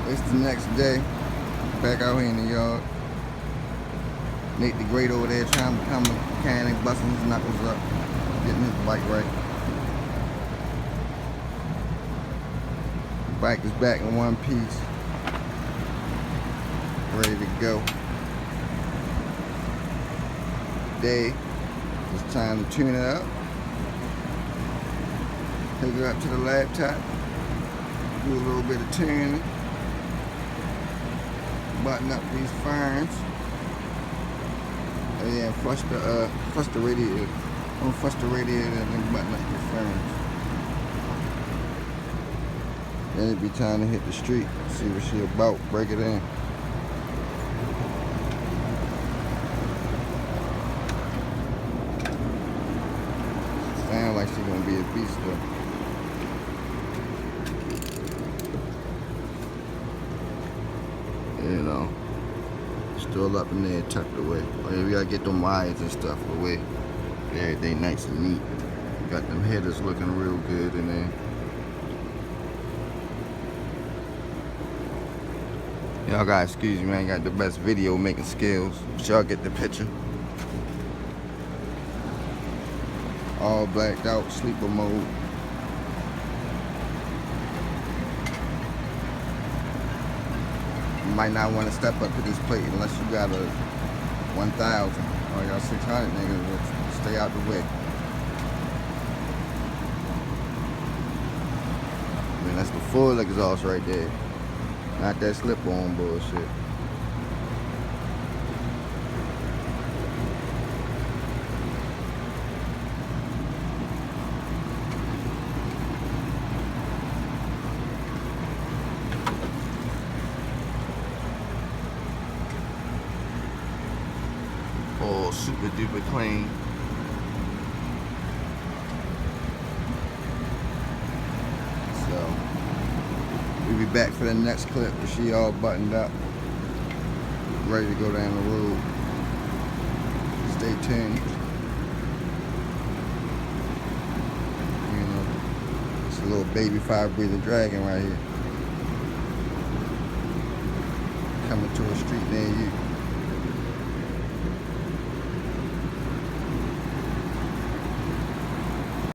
It's the next day. Back out here in the yard. Nate the Great over there trying to become a mechanic, busting his knuckles up, getting his bike right. The bike is back in one piece. Ready to go. Today, it's time to tune it up. Take it up to the laptop. Do a little bit of tuning. Button up these ferns. And then flush the radiator. Don't flush the radiator and then button up the ferns. Then it'd be time to hit the street. See what she about. Break it in. Sound like she's gonna be a beast though. You know, still up in there, tucked away. Oh yeah, we gotta get them wires and stuff away. Everything nice and neat. Got them headers looking real good in there. Y'all gotta excuse me, I ain't got the best video making skills, but y'all get the picture. All blacked out, sleeper mode. You might not want to step up to this plate unless you got a 1,000 or y'all 600 niggas. Stay out the way. I mean, that's the full exhaust right there. Not that slip-on bullshit. All super duper clean. So we'll be back for the next clip where she all buttoned up, ready to go down the road. Stay tuned. You know, it's a little baby fire breathing dragon right here. Coming to a street near you.